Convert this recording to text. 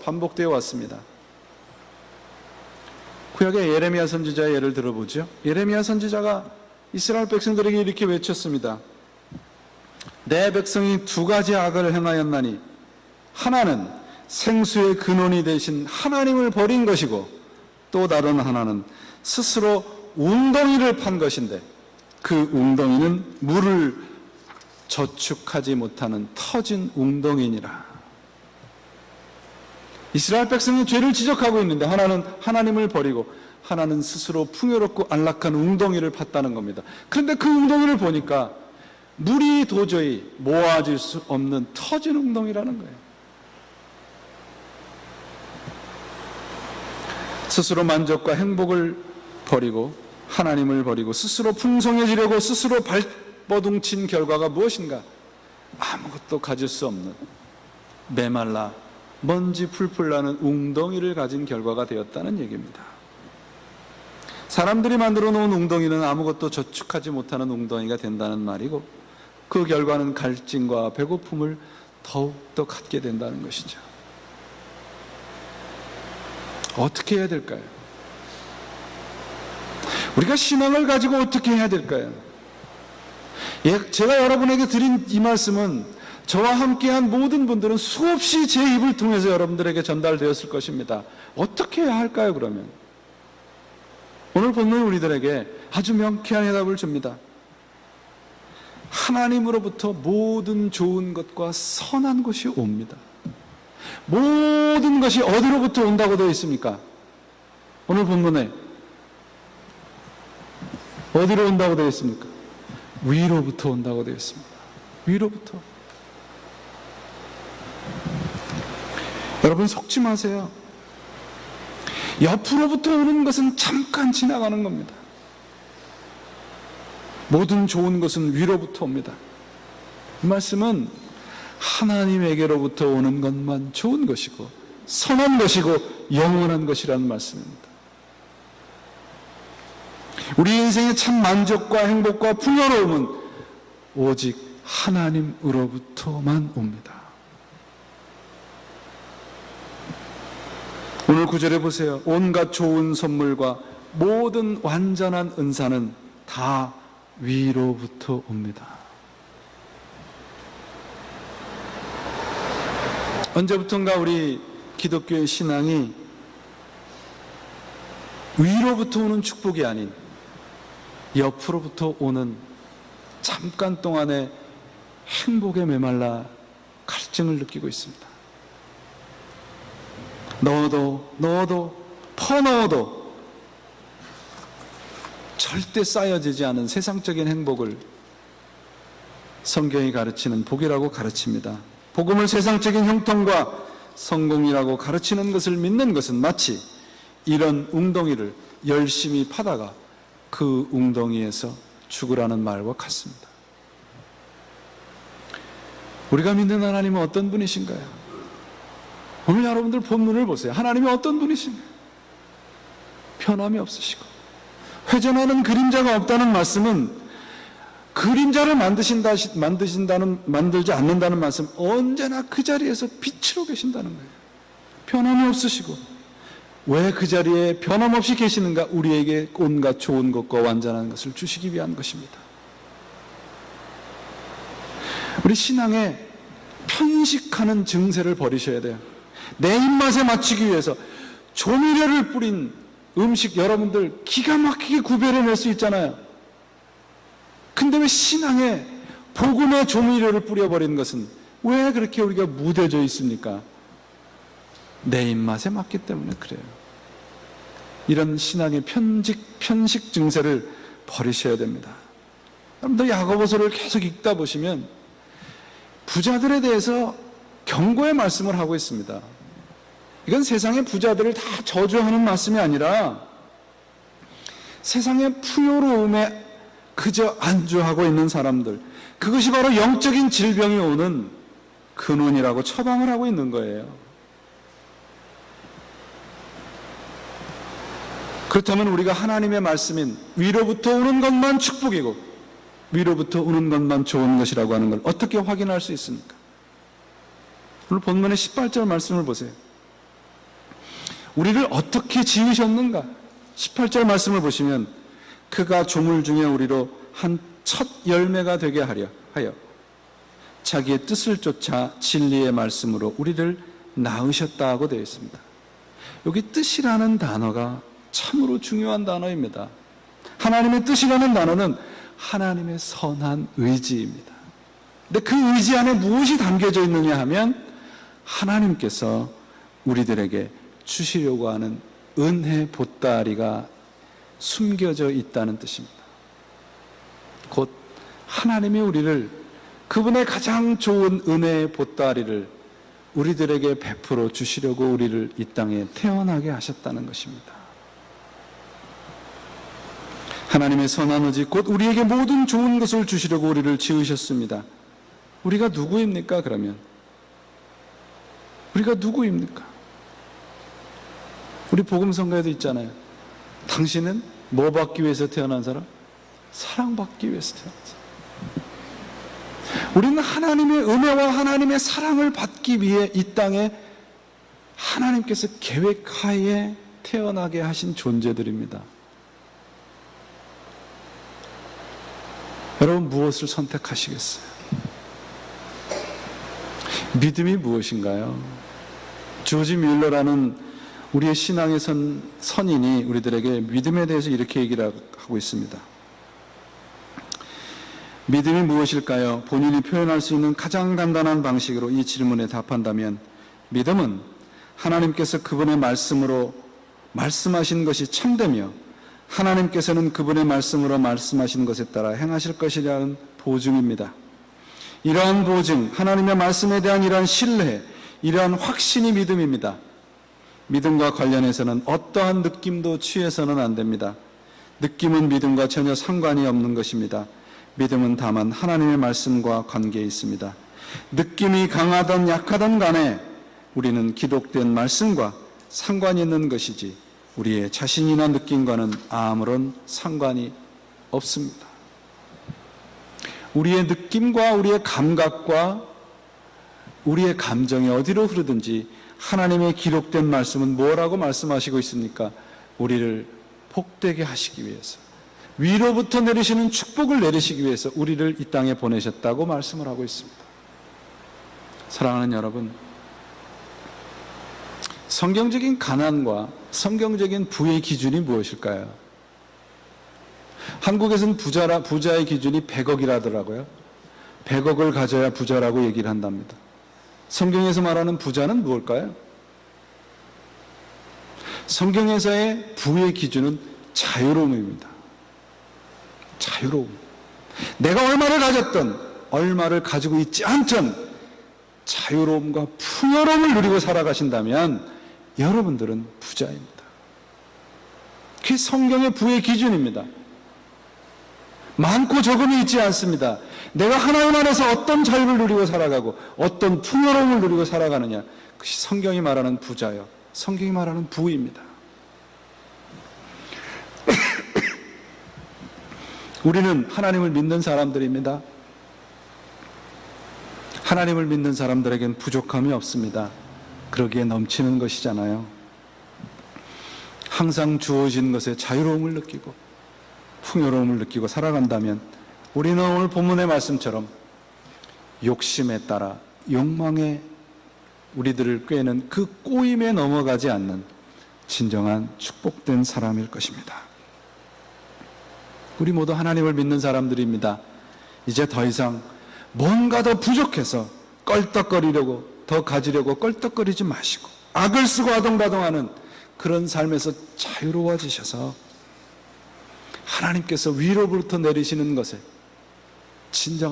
반복되어 왔습니다. 구약의 예레미야 선지자의 예를 들어보죠. 예레미야 선지자가 이스라엘 백성들에게 이렇게 외쳤습니다. 내 백성이 두 가지 악을 행하였나니 하나는 생수의 근원이 되신 하나님을 버린 것이고 또 다른 하나는 스스로 웅덩이를 판 것인데 그 웅덩이는 물을 저축하지 못하는 터진 웅덩이니라. 이스라엘 백성이 죄를 지적하고 있는데 하나는 하나님을 버리고 하나는 스스로 풍요롭고 안락한 웅덩이를 팠다는 겁니다. 그런데 그 웅덩이를 보니까 물이 도저히 모아질 수 없는 터진 웅덩이라는 거예요. 스스로 만족과 행복을 버리고 하나님을 버리고 스스로 풍성해지려고 스스로 발버둥친 결과가 무엇인가? 아무것도 가질 수 없는 메말라 먼지 풀풀 나는 웅덩이를 가진 결과가 되었다는 얘기입니다. 사람들이 만들어 놓은 웅덩이는 아무것도 저축하지 못하는 웅덩이가 된다는 말이고 그 결과는 갈증과 배고픔을 더욱더 갖게 된다는 것이죠. 어떻게 해야 될까요? 우리가 신앙을 가지고 어떻게 해야 될까요? 제가 여러분에게 드린 이 말씀은 저와 함께한 모든 분들은 수없이 제 입을 통해서 여러분들에게 전달되었을 것입니다. 어떻게 해야 할까요, 그러면? 오늘 본문 우리들에게 아주 명쾌한 해답을 줍니다. 하나님으로부터 모든 좋은 것과 선한 것이 옵니다. 모든 것이 어디로부터 온다고 되어 있습니까? 오늘 본문에 어디로 온다고 되어 있습니까? 위로부터 온다고 되어 있습니다. 위로부터. 여러분 속지 마세요. 옆으로부터 오는 것은 잠깐 지나가는 겁니다. 모든 좋은 것은 위로부터 옵니다. 이 말씀은 하나님에게로부터 오는 것만 좋은 것이고 선한 것이고 영원한 것이라는 말씀입니다. 우리 인생의 참 만족과 행복과 풍요로움은 오직 하나님으로부터만 옵니다. 오늘 구절에 보세요. 온갖 좋은 선물과 모든 완전한 은사는 다 위로부터 옵니다. 언제부턴가 우리 기독교의 신앙이 위로부터 오는 축복이 아닌 옆으로부터 오는 잠깐 동안의 행복에 메말라 갈증을 느끼고 있습니다. 넣어도 퍼넣어도 절대 쌓여지지 않은 세상적인 행복을 성경이 가르치는 복이라고 가르칩니다. 복음을 세상적인 형통과 성공이라고 가르치는 것을 믿는 것은 마치 이런 웅덩이를 열심히 파다가 그 웅덩이에서 죽으라는 말과 같습니다. 우리가 믿는 하나님은 어떤 분이신가요? 오늘 여러분들 본문을 보세요. 하나님이 어떤 분이신가요? 변함이 없으시고 회전하는 그림자가 없다는 말씀은 그림자를 만들지 않는다는 말씀, 언제나 그 자리에서 빛으로 계신다는 거예요. 변함이 없으시고 왜 그 자리에 변함없이 계시는가? 우리에게 온갖 좋은 것과 완전한 것을 주시기 위한 것입니다. 우리 신앙에 편식하는 증세를 버리셔야 돼요. 내 입맛에 맞추기 위해서 조미료를 뿌린 음식 여러분들 기가 막히게 구별해낼 수 있잖아요. 근데 왜 신앙에 복음의 조미료를 뿌려버리는 것은 왜 그렇게 우리가 무뎌져 있습니까? 내 입맛에 맞기 때문에 그래요. 이런 신앙의 편식 증세를 버리셔야 됩니다. 여러분들 야고보서를 계속 읽다 보시면 부자들에 대해서 경고의 말씀을 하고 있습니다. 이건 세상의 부자들을 다 저주하는 말씀이 아니라 세상의 풍요로움에 그저 안주하고 있는 사람들, 그것이 바로 영적인 질병이 오는 근원이라고 처방을 하고 있는 거예요. 그렇다면 우리가 하나님의 말씀인 위로부터 오는 것만 축복이고 위로부터 오는 것만 좋은 것이라고 하는 걸 어떻게 확인할 수 있습니까? 오늘 본문의 18절 말씀을 보세요. 우리를 어떻게 지으셨는가? 18절 말씀을 보시면 그가 조물 중에 우리로 한 첫 열매가 되게 하여 자기의 뜻을 쫓아 진리의 말씀으로 우리를 낳으셨다고 되어 있습니다. 여기 뜻이라는 단어가 참으로 중요한 단어입니다. 하나님의 뜻이라는 단어는 하나님의 선한 의지입니다. 근데 그 의지 안에 무엇이 담겨져 있느냐 하면 하나님께서 우리들에게 주시려고 하는 은혜 보따리가 숨겨져 있다는 뜻입니다. 곧 하나님이 우리를 그분의 가장 좋은 은혜의 보따리를 우리들에게 베풀어 주시려고 우리를 이 땅에 태어나게 하셨다는 것입니다. 하나님의 선한 의지 곧 우리에게 모든 좋은 것을 주시려고 우리를 지으셨습니다. 우리가 누구입니까? 그러면 우리가 누구입니까? 우리 복음성가에도 있잖아요. 당신은 뭐 받기 위해서 태어난 사람? 사랑받기 위해서 태어난 사람. 우리는 하나님의 은혜와 하나님의 사랑을 받기 위해 이 땅에 하나님께서 계획하에 태어나게 하신 존재들입니다. 여러분 무엇을 선택하시겠어요? 믿음이 무엇인가요? 조지 뮬러라는 우리의 신앙의 선인이 우리들에게 믿음에 대해서 이렇게 얘기를 하고 있습니다. 믿음이 무엇일까요? 본인이 표현할 수 있는 가장 간단한 방식으로 이 질문에 답한다면 믿음은 하나님께서 그분의 말씀으로 말씀하신 것이 참되며 하나님께서는 그분의 말씀으로 말씀하신 것에 따라 행하실 것이라는 보증입니다. 이러한 보증, 하나님의 말씀에 대한 이러한 신뢰, 이러한 확신이 믿음입니다. 믿음과 관련해서는 어떠한 느낌도 취해서는 안 됩니다. 느낌은 믿음과 전혀 상관이 없는 것입니다. 믿음은 다만 하나님의 말씀과 관계에 있습니다. 느낌이 강하든 약하든 간에 우리는 기록된 말씀과 상관이 있는 것이지 우리의 자신이나 느낌과는 아무런 상관이 없습니다. 우리의 느낌과 우리의 감각과 우리의 감정이 어디로 흐르든지 하나님의 기록된 말씀은 뭐라고 말씀하시고 있습니까? 우리를 복되게 하시기 위해서, 위로부터 내리시는 축복을 내리시기 위해서 우리를 이 땅에 보내셨다고 말씀을 하고 있습니다. 사랑하는 여러분, 성경적인 가난과 성경적인 부의 기준이 무엇일까요? 한국에서는 부자의 기준이 100억이라더라고요. 100억을 가져야 부자라고 얘기를 한답니다. 성경에서 말하는 부자는 무엇일까요? 성경에서의 부의 기준은 자유로움입니다. 자유로움. 내가 얼마를 가졌든 얼마를 가지고 있지 않든 자유로움과 풍요로움을 누리고 살아가신다면 여러분들은 부자입니다. 그게 성경의 부의 기준입니다. 많고 적음이 있지 않습니다. 내가 하나님 안에서 어떤 자유를 누리고 살아가고 어떤 풍요로움을 누리고 살아가느냐, 그것이 성경이 말하는 부자요, 성경이 말하는 부입니다. 우리는 하나님을 믿는 사람들입니다. 하나님을 믿는 사람들에겐 부족함이 없습니다. 그러기에 넘치는 것이잖아요. 항상 주어진 것에 자유로움을 느끼고 풍요로움을 느끼고 살아간다면 우리는 오늘 본문의 말씀처럼 욕심에 따라 욕망에 우리들을 꿰는 그 꼬임에 넘어가지 않는 진정한 축복된 사람일 것입니다. 우리 모두 하나님을 믿는 사람들입니다. 이제 더 이상 뭔가 더 부족해서 껄떡거리려고, 더 가지려고 껄떡거리지 마시고 악을 쓰고 아동바동하는 그런 삶에서 자유로워지셔서 하나님께서 위로부터 내리시는 것에 진정한